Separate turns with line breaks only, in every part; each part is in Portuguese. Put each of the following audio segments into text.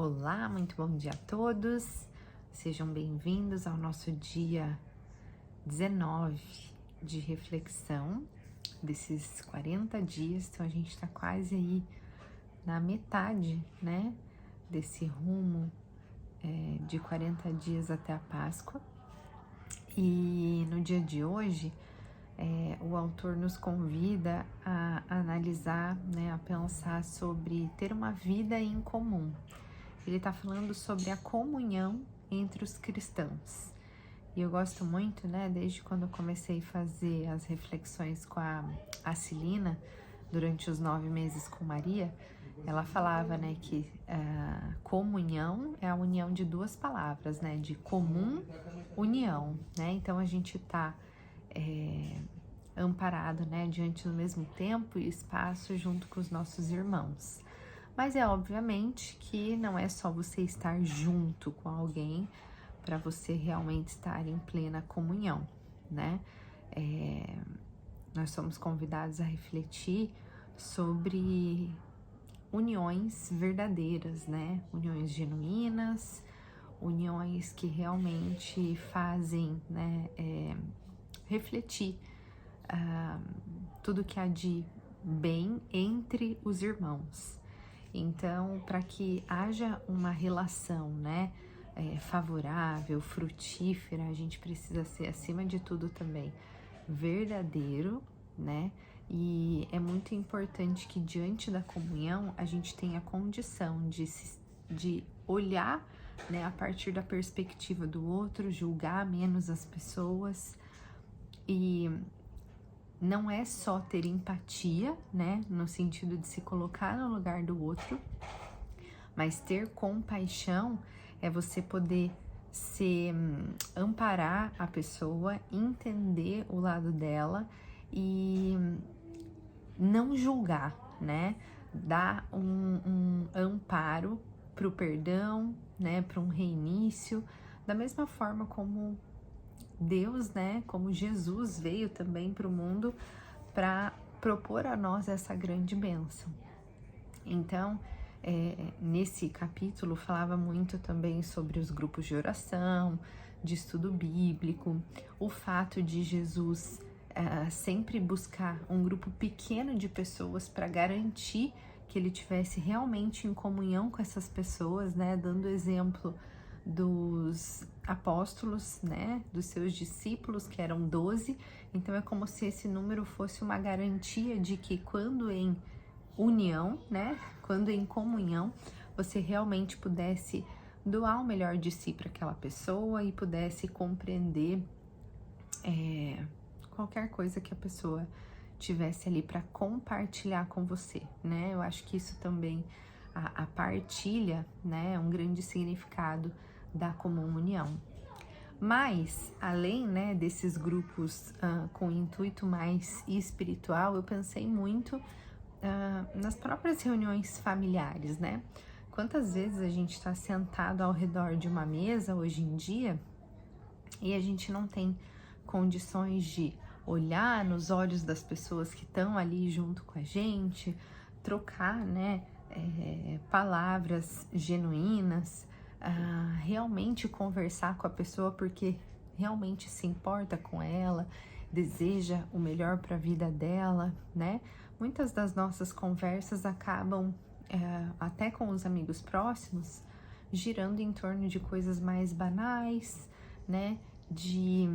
Olá, muito bom dia a todos. Sejam bem-vindos ao nosso dia 19 de reflexão desses 40 dias. Então a gente está quase aí na metade, né, desse rumo de 40 dias até a Páscoa. E no dia de hoje, o autor nos convida a analisar, né, a pensar sobre ter uma vida em comum. Ele está falando sobre a comunhão entre os cristãos. E eu gosto muito, né, desde quando eu comecei a fazer as reflexões com a Celina, durante os 9 meses com Maria, ela falava, né, que comunhão é a união de duas palavras, né, de comum, união, né, então a gente está amparado, né, diante do mesmo tempo e espaço junto com os nossos irmãos. Mas obviamente que não é só você estar junto com alguém para você realmente estar em plena comunhão, né? Nós somos convidados a refletir sobre uniões verdadeiras, né? Uniões genuínas, uniões que realmente fazem, né, refletir tudo que há de bem entre os irmãos. Então, para que haja uma relação, né, favorável, frutífera, a gente precisa ser, acima de tudo, também verdadeiro, né? E é muito importante que diante da comunhão a gente tenha condição de olhar, né, a partir da perspectiva do outro, julgar menos as pessoas. E não é só ter empatia, né, no sentido de se colocar no lugar do outro, mas ter compaixão é você poder amparar a pessoa, entender o lado dela e não julgar, né, dar um amparo para o perdão, né, para um reinício, da mesma forma como Deus, né, como Jesus veio também para o mundo para propor a nós essa grande bênção. Então, nesse capítulo falava muito também sobre os grupos de oração, de estudo bíblico, o fato de Jesus sempre buscar um grupo pequeno de pessoas para garantir que ele tivesse realmente em comunhão com essas pessoas, né, dando exemplo dos apóstolos, né, dos seus discípulos, que eram 12, então é como se esse número fosse uma garantia de que quando em união, né, quando em comunhão, você realmente pudesse doar o melhor de si para aquela pessoa e pudesse compreender qualquer coisa que a pessoa tivesse ali para compartilhar com você, né, eu acho que isso também, a partilha, né, é um grande significado da comunhão. Mas, além, né, desses grupos com intuito mais espiritual, eu pensei muito nas próprias reuniões familiares, né? Quantas vezes a gente está sentado ao redor de uma mesa hoje em dia e a gente não tem condições de olhar nos olhos das pessoas que estão ali junto com a gente, trocar, né, palavras genuínas, realmente conversar com a pessoa porque realmente se importa com ela, deseja o melhor para a vida dela, né? Muitas das nossas conversas acabam, até com os amigos próximos, girando em torno de coisas mais banais, né? De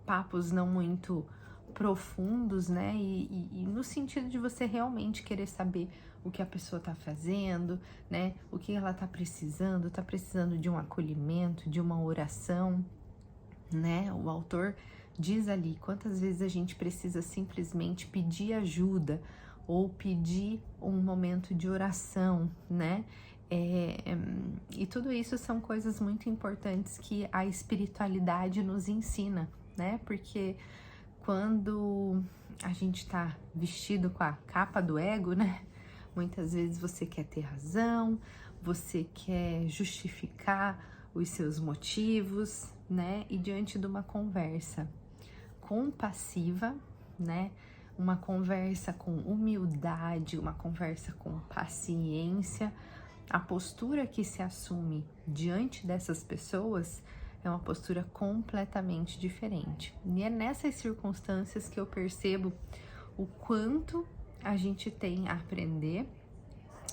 papos não muito profundos, né, e no sentido de você realmente querer saber o que a pessoa tá fazendo, né, o que ela tá precisando de um acolhimento, de uma oração, né, o autor diz ali, quantas vezes a gente precisa simplesmente pedir ajuda, ou pedir um momento de oração, né, e tudo isso são coisas muito importantes que a espiritualidade nos ensina, né, porque quando a gente tá vestido com a capa do ego, né? Muitas vezes você quer ter razão, você quer justificar os seus motivos, né? E diante de uma conversa compassiva, né? Uma conversa com humildade, uma conversa com paciência, a postura que se assume diante dessas pessoas é uma postura completamente diferente. E é nessas circunstâncias que eu percebo o quanto a gente tem a aprender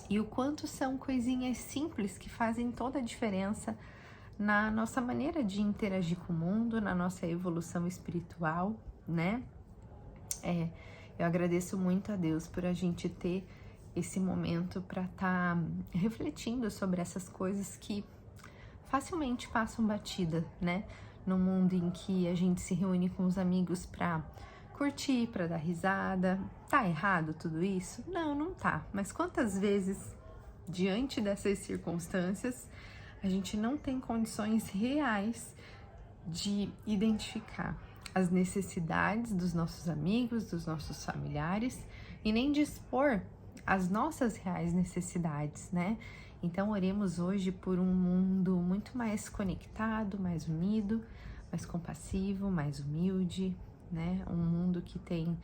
e o quanto são coisinhas simples que fazem toda a diferença na nossa maneira de interagir com o mundo, na nossa evolução espiritual, né? Eu agradeço muito a Deus por a gente ter esse momento para estar refletindo sobre essas coisas que facilmente passam batida, né? No mundo em que a gente se reúne com os amigos para curtir, para dar risada. Tá errado tudo isso? Não, não tá. Mas quantas vezes, diante dessas circunstâncias, a gente não tem condições reais de identificar as necessidades dos nossos amigos, dos nossos familiares e nem de expor as nossas reais necessidades, né? Então, oremos hoje por um mundo muito mais conectado, mais unido, mais compassivo, mais humilde, né? Um mundo que tem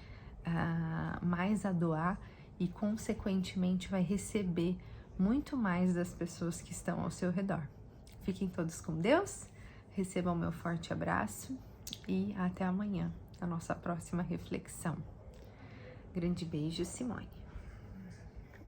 mais a doar e, consequentemente, vai receber muito mais das pessoas que estão ao seu redor. Fiquem todos com Deus, recebam meu forte abraço e até amanhã, a nossa próxima reflexão. Grande beijo, Simone.